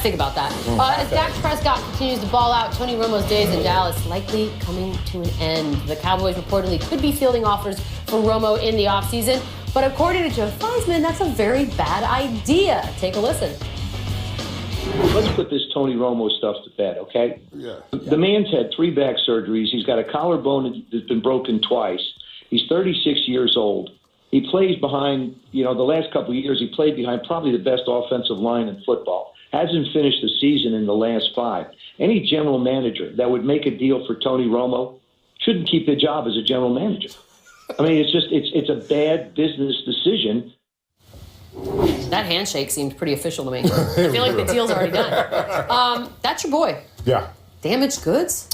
Think about that. As Dak Prescott continues to ball out, Tony Romo's days in Dallas likely coming to an end. The Cowboys reportedly could be fielding offers for Romo in the offseason, but according to Joe Theismann, that's a very bad idea. Take a listen. Let's put this Tony Romo stuff to bed, okay? Yeah. The man's had 3 back surgeries. He's got a collarbone that's been broken twice. He's 36 years old. He plays behind, the last couple of years, he played behind probably the best offensive line in football. Hasn't finished the season in the last 5. Any general manager that would make a deal for Tony Romo shouldn't keep their job as a general manager. I mean, it's a bad business decision. That handshake seemed pretty official to me. I feel like the deal's already done. That's your boy. Yeah. Damaged goods?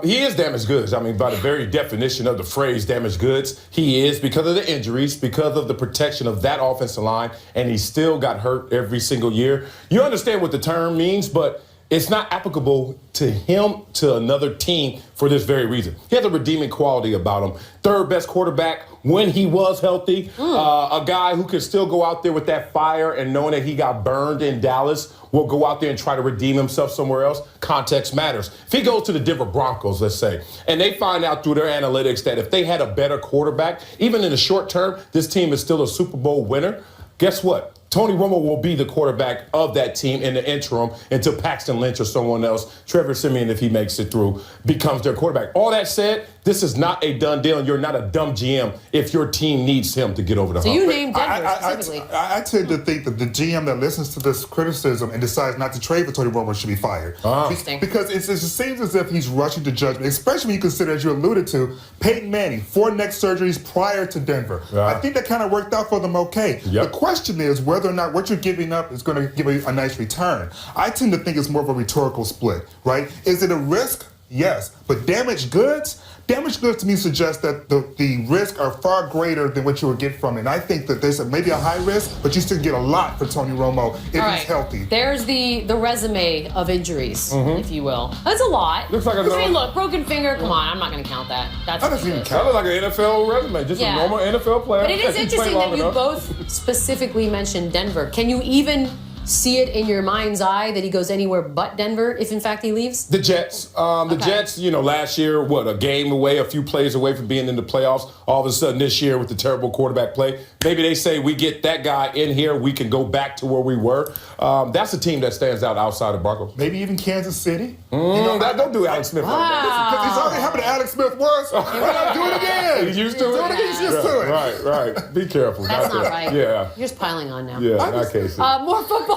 He is damaged goods. I mean, by the very definition of the phrase damaged goods, he is because of the injuries, because of the protection of that offensive line, and he still got hurt every single year. You understand what the term means, but it's not applicable to him, to another team, for this very reason. He has a redeeming quality about him. Third best quarterback when he was healthy. A guy who could still go out there with that fire and knowing that he got burned in Dallas will go out there and try to redeem himself somewhere else. Context matters. If he goes to the Denver Broncos, let's say, and they find out through their analytics that if they had a better quarterback, even in the short term, this team is still a Super Bowl winner, guess what? Tony Romo will be the quarterback of that team in the interim until Paxton Lynch or someone else, Trevor Siemian, if he makes it through, becomes their quarterback. All that said, this is not a done deal, and you're not a dumb GM if your team needs him to get over the hump. So you named Denver specifically. I tend to think that the GM that listens to this criticism and decides not to trade for Tony Romo should be fired. Interesting. Because it just seems as if he's rushing to judgment, especially when you consider, as you alluded to, Peyton Manning, 4 neck surgeries prior to Denver. I think that kind of worked out for them okay. The question is whether or not what you're giving up is going to give you a nice return. I tend to think it's more of a rhetorical split, right? Is it a risk? Yes. But damaged goods? Damaged goods to me suggests that the risks are far greater than what you would get from it. And I think that there's maybe a high risk, but you still get a lot for Tony Romo if he's healthy. There's the resume of injuries, if you will. That's a lot. Looks like look, broken finger, come on, I'm not going to count that. That doesn't even count. That looks like an NFL resume, just a normal NFL player. But it is interesting that you both specifically mentioned Denver. Can you even see it in your mind's eye that he goes anywhere but Denver if in fact he leaves? The Jets. The Jets, last year, a game away, a few plays away from being in the playoffs. All of a sudden this year with the terrible quarterback play, maybe they say we get that guy in here, we can go back to where we were. That's a team that stands out outside of Broncos. Maybe even Kansas City. Don't do Alex Smith like that. Because he's already happened to Alex Smith once. Why not do it again? He's used to it. He's used to it. Right. Be careful. That's not right. Yeah. You're just piling on now. Yeah, in that case. More football.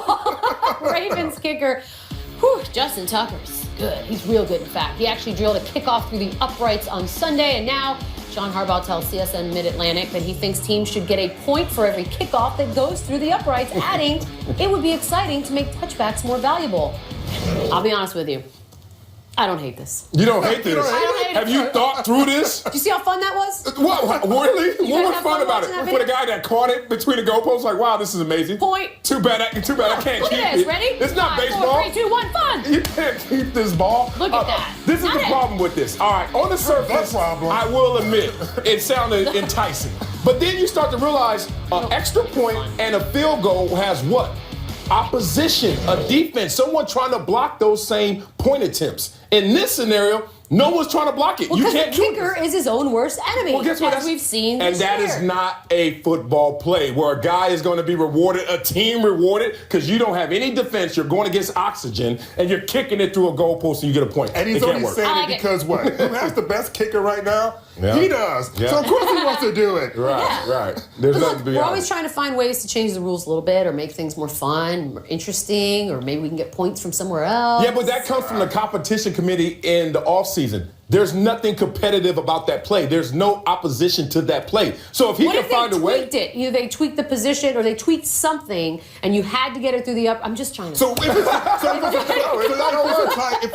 Ravens kicker, Justin Tucker's good. He's real good, in fact. He actually drilled a kickoff through the uprights on Sunday, and now John Harbaugh tells CSN Mid-Atlantic that he thinks teams should get a point for every kickoff that goes through the uprights, adding it would be exciting to make touchbacks more valuable. I'll be honest with you. I don't hate this. You don't hate this? I don't hate Have you thought through this? Do you see how fun that was? What really? What was have fun fun about it? watching that For the video? guy that caught it between the goalposts, like, wow, this is amazing. Point. Too bad I can't Look keep at this. it. Ready? It's not 5, baseball. 4, 3, 2, 1, fun. You can't keep this ball. Look at that. This is Got the it. problem with this. All right, on the surface, I will admit, it sounded enticing. But then you start to realize an extra point and a field goal has what? Opposition, a defense, someone trying to block those same point attempts. In this scenario, no one's trying to block it. Well, you can't the kicker is his own worst enemy, well, guess what? as we've seen and this that year. is not a football play where a guy is going to be rewarded, a team rewarded, because you don't have any defense. You're going against oxygen, and you're kicking it through a goalpost, and you get a point. And he's only saying it because what? Who has the best kicker right now? Yeah. He does. Yeah. So of course he wants to do it. Right. There's nothing to be We're honest. always trying to find ways to change the rules a little bit or make things more fun, more interesting, or maybe we can get points from somewhere else. Yeah, but that comes from the competition committee in the offseason. There's nothing competitive about that play. There's no opposition to that play. So if he can find a way. What if they tweaked it? They tweaked the position or they tweaked something and you had to get it through the up. I'm just trying to. So if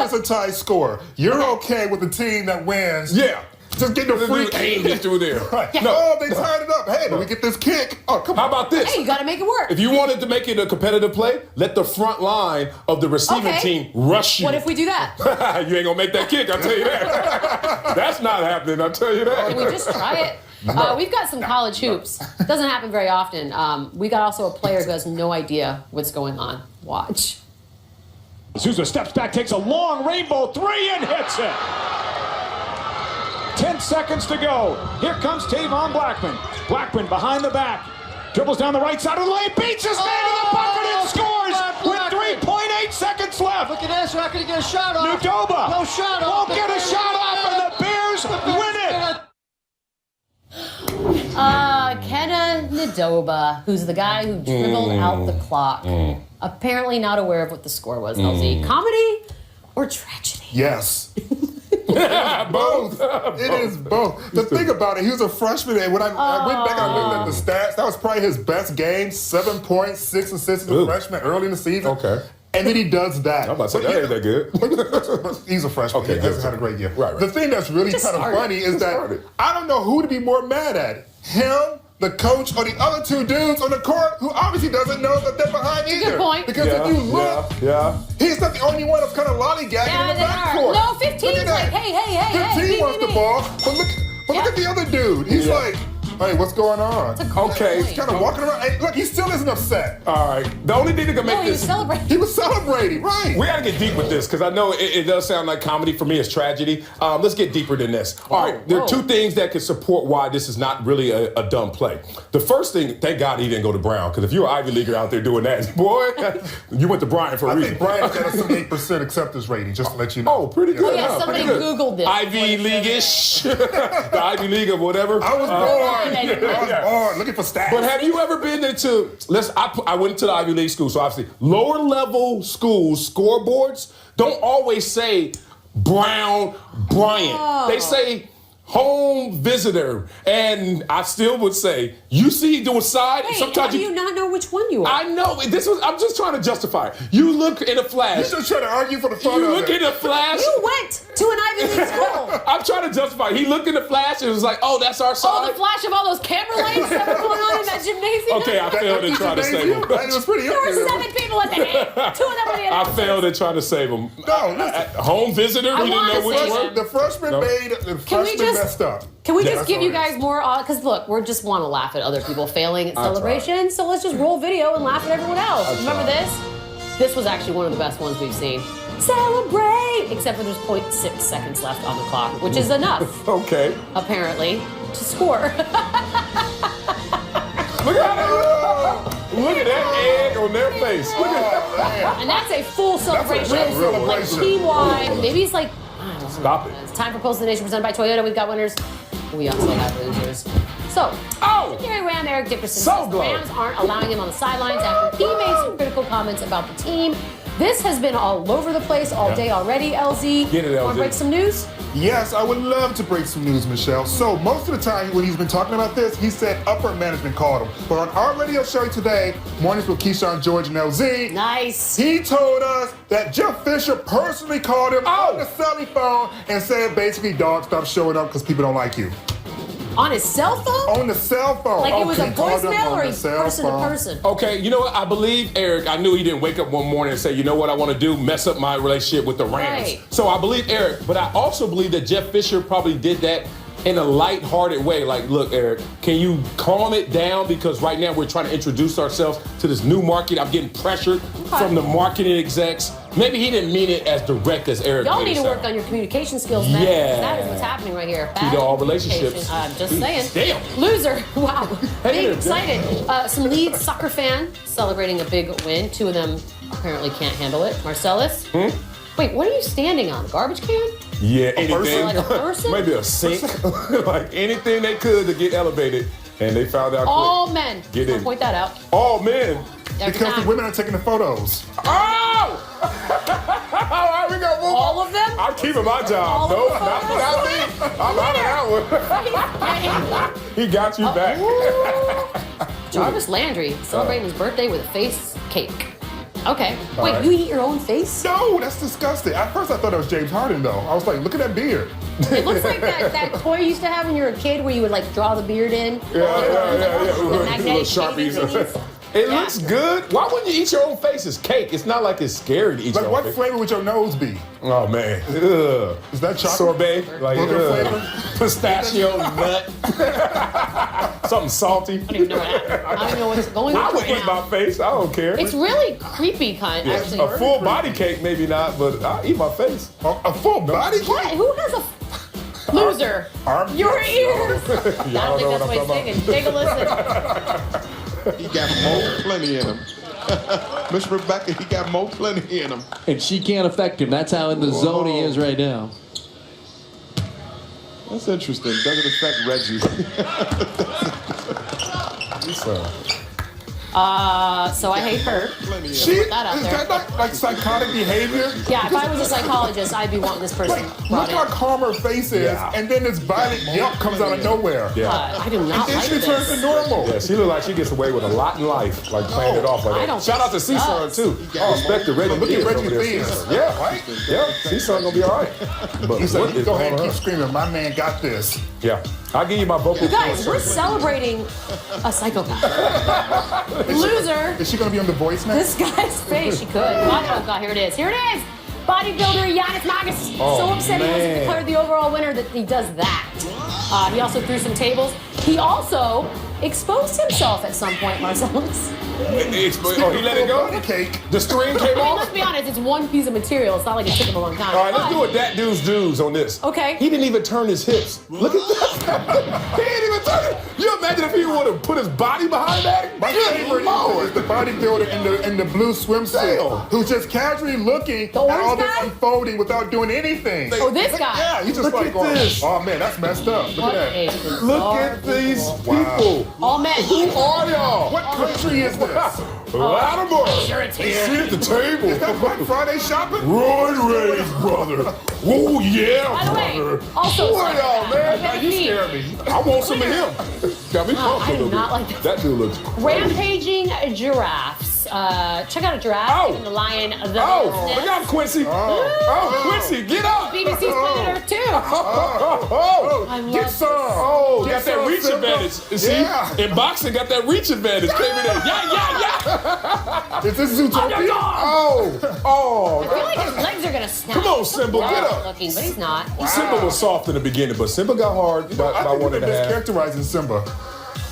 it's a tie score, you're okay with the team that wins. Yeah. Just get the free aimed it through there. Right. Yeah. No, they tied it up. Hey, let me get this kick. Oh, come on. How about this? Hey, you got to make it work. If you wanted to make it a competitive play, let the front line of the receiving team rush you. What if we do that? You ain't going to make that kick, I'll tell you that. That's not happening, I'll tell you that. Can we just try it? We've got some college hoops. Doesn't happen very often. We got also a player who has no idea what's going on. Watch. Sousa steps back, takes a long rainbow three and hits it. 10 seconds to go. Here comes Tavon Blackman. Blackman behind the back. Dribbles down the right side of the lane, beats his man to the bucket and scores with 3.8 seconds left. Look at this, not going to get a shot off. Nudoba No shot off. won't get a shot off, and the Bears win it. Kenna Nudoba, who's the guy who dribbled out the clock. Apparently not aware of what the score was, LZ. Comedy or tragedy? Yes. Both. It is both. The thing about it, he was a freshman, and when I went back and looked at the stats, that was probably his best game, 7 points, 6 assists as a freshman early in the season. Okay. And then he does that. I'm about to say, that ain't that good. But he's a freshman. Okay, He hasn't had a great year. Right. The thing that's really kind of funny is that I don't know who to be more mad at. Him, the coach, or the other two dudes on the court who obviously doesn't know that they're behind either. Good point. Because if you look, he's not the only one that's kind of lollygagging in the backcourt. No, 15's like, hey. 15 wants the ball, but look at the other dude. He's like, hey, what's going on? Okay. He's kind of walking around. Hey, look, he still isn't upset. All right. The only thing that can make He was this... celebrating. He was celebrating, right. We got to get deep with this because I know it does sound like comedy. For me, it's tragedy. Let's get deeper than this. All right, there are two things that can support why this is not really a dumb play. The first thing, thank God he didn't go to Brown, because if you're an Ivy Leaguer out there doing that, boy, you went to Bryant for a reason. I think Bryant's got a 78% acceptance rating, just to let you know. Oh, pretty good. Yeah, somebody Googled this. Ivy League-ish. The Ivy League or whatever. I was born looking for stats. But have you ever been into, I went to the Ivy League school, so obviously lower level schools scoreboards don't always say Brown, Bryant. They say home visitor. And I still would say, you see doing side. Wait, sometimes how do you not know which one you are? I know. I'm just trying to justify it. You look in a flash. You're just trying to argue for the fun You of look it. in a flash. You went to an Ivy League school. I'm trying to justify it. He looked in the flash and was like, oh, that's our side. Oh, the flash of all those camera lights that were going on in that gymnasium? Okay, I failed in trying to save him. It was pretty There were 7 people at the end. 2 of them were the I announcers. failed in trying to save him. No, listen. Home visitor, we didn't wanna know which save one. him. The freshman messed up. Can we Yeah, just that's give you all right. guys more? Because look, we just want to laugh at other people failing at That's celebrations. So let's just roll video and laugh at everyone else. Remember this? This was actually one of the best ones we've seen. Celebrate! Except for there's 0.6 seconds left on the clock, which is enough, Okay. apparently, to score. Look at that. Look at that egg on their face. Look at that. And that's a full celebration. real celebration. Like team-wide. Maybe he's like, Stop it. it's time for Post of the Nation presented by Toyota. We've got winners. We also have losers. So, Gary Ram, Eric Dickerson says the Rams aren't allowing him on the sidelines after he made some critical comments about the team. This has been all over the place all day already, LZ. Get it, LZ. Want to break some news? Yes, I would love to break some news, Michelle. So most of the time when he's been talking about this, he said upper management called him. But on our radio show today, Mornings with Keyshawn, George, and LZ, Nice. he told us that Jeff Fisher personally called him on the celly phone and said basically, dog, stop showing up because people don't like you. On his cell phone? On the cell phone. Like it was a He called him voicemail on or the he's cell person to phone. person? Okay, you know what? I believe Eric, I knew he didn't wake up one morning and say, you know what I want to do? Mess up my relationship with the Rams. Right. So I believe Eric, but I also believe that Jeff Fisher probably did that in a lighthearted way. Like, look, Eric, can you calm it down? Because right now we're trying to introduce ourselves to this new market. I'm getting pressured from the marketing execs. Maybe he didn't mean it as direct as Eric Y'all made need it to work sound. on your communication skills, man. Yeah. That is what's happening right here. Key to all relationships. I'm just saying. Damn. Loser. Wow. Hey Big there, excited. Some Leeds soccer fan celebrating a big win. 2 of them apparently can't handle it. Marcellus. Wait, what are you standing on? Garbage can? Yeah, anything. Like a person? Maybe a sink. Like anything they could to get elevated. And they found out All quick. men. Get I'll in. point that out. All men. Every Because time. the women are taking the photos. Oh! All right, we got move All on. of them? I'm keeping my All job. of No, the not me. I'm out of that one. He got you back. Jarvis Landry celebrating his birthday with a face cake. Okay. Wait, right. you eat your own face? No, that's disgusting. At first I thought it was James Harden though. I was like, look at that beard. It looks like that toy you used to have when you were a kid where you would like draw the beard in. Yeah. And With that little gay Sharpies. thingies. It looks good. Why wouldn't you eat your own face? It's cake. It's not like it's scary to eat your own What face. flavor would your nose be? Oh, man. Ugh. Is that chocolate? Sorbet? Like, flavor? Pistachio nut. Something salty. I don't even know what happened. I don't even know what's going on I would right eat now. my face. I don't care. It's really creepy, kind of, actually. A full body cake, maybe not, but I'll eat my face. A full body cake? What? Who has a loser? Your ears. I don't think that's what he's thinking. Take a listen. He got more plenty in him. Miss Rebecca, he got more plenty in him. And she can't affect him. That's how in the zone he is right now. That's interesting. Doesn't affect Reggie. So I hate her. Plenty in She, him. is that out there. that like psychotic behavior? Yeah, if I was a psychologist, I'd be wanting this person Like, brought look how in. calm her face is, Yeah. and then this violent yelp comes out of nowhere. Yeah. I do not Then like she turns to this. normal. Yeah, she look like she gets away with a lot in life, like playing it off like I that. don't Shout out to think she C-Son, does. too. Oh, respect to Reggie. Look at Theus Reggie over there, Theus. C-Son. Yeah, Right? Yeah, C-Son gonna be all right. But He's what like, you is go ahead and going keep on? screaming, my man got this. Yeah, I'll give you my vocal You guys, cords we're first. celebrating a psychopath. Loser. Is she going to be on The Voice now? This guy's face, she could. Oh, God, here it is. Here it is. Bodybuilder Giannis Magas. Oh, So upset he wasn't man. declared the overall winner that he does that. He also threw some tables. He also exposed himself at some point, Marcellus. Oh, he let it go? Body cake. The string came I mean, off? let's be honest, it's one piece of material. It's not like it took him a long time. All right, let's But- do a that dudes on this. Okay. He didn't even turn his hips. Look at that. He didn't even turn it. You imagine if he would have put his body behind that? My Good favorite Lord. is the bodybuilder in the blue swimsuit Damn. who's just casually looking The at orange all this guy? unfolding without doing anything. Oh, this guy. Yeah, he's just Look like, at this. oh man, that's messed up. Look What at a that. Look bizarre at these visual. people. All men. Who are y'all? What country is this? Latimer. Sure it's here. Sit at the table. Is that Black Friday shopping? Roy Ray's brother. Oh, yeah, By the way, brother. also Who are y'all, man? Look at Now the you feet. scare me. I want some of him. Got me pumped I a do little not bit. like that. That dude looks crazy. Rampaging giraffes. Check out a giraffe Oh. giving the lion the Oh, business. look out, Quincy. Oh, Quincy, get up. BBC's Planet Earth too. Oh, I love Get this. some. oh, Get got that some, reach Simba. advantage. You see, Yeah. in boxing, got that reach advantage. Came in there. Yeah. Is this Zootopia? Oh, I feel like his legs are gonna snap. Come on, Simba, get up. Looking, but he's not. Simba was soft in the beginning, but Simba got hard I by think one they're and a half. mischaracterizing Simba.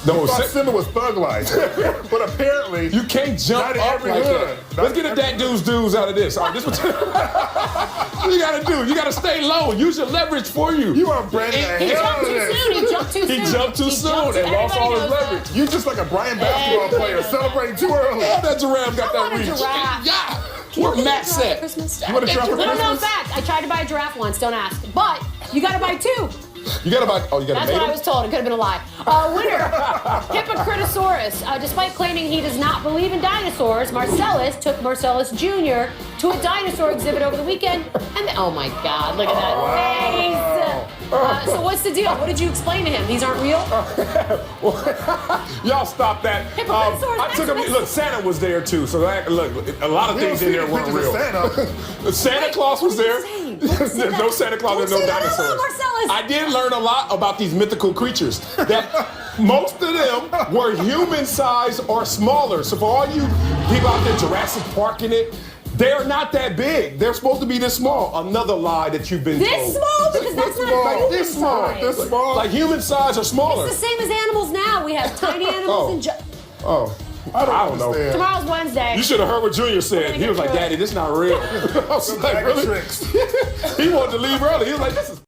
No, I thought Simba was thug-like, but apparently you can't jump Not in up every like hood. that. Not Let's get in a that dudes out of this. All right, this what you gotta do. You gotta stay low. Use your leverage for you. you are branding He the hell jumped out of too this. soon. He jumped too soon. He jumped too soon and lost all his Everybody knows leverage. You just like a Brian basketball player celebrating too early. Oh, that giraffe got I that want a reach. giraffe. Yeah. Can Where you get a Matt giraffe for at? Christmas? You want a giraffe for No, Christmas? in fact, I tried to buy a giraffe once. Don't ask. But you gotta buy two. You gotta buy. Oh, you gotta That's mate what I him? was told. It could have been a lie. Winner, Hippocritosaurus. Despite claiming he does not believe in dinosaurs, Marcellus took Marcellus Jr. to a dinosaur exhibit over the weekend. And oh my God, look at that face. So what's the deal? What did you explain to him? These aren't real? Y'all stop that. Hippocritosaurus, I took him. Look, Santa was there too. So look, a lot of We don't things in see there the weren't pictures real. of Santa. Santa Claus was what are there. you saying? There's no Santa Claus. There's no Don't say that out dinosaurs. loud, Marcellus. I did learn a lot about these mythical creatures. That most of them were human size or smaller. So for all you people out there, Jurassic Park in it, they are not that big. They're supposed to be this small. Another lie that you've been told. This small? Because that's not Like human this small. size. This small. Like human size or smaller. It's the same as animals now. We have tiny animals and Oh, I don't know. understand. tomorrow's Wednesday. You should have heard what Junior said. He was like, Daddy, this not real. I was like, bag of really? tricks. He wanted to leave early. He was like, this is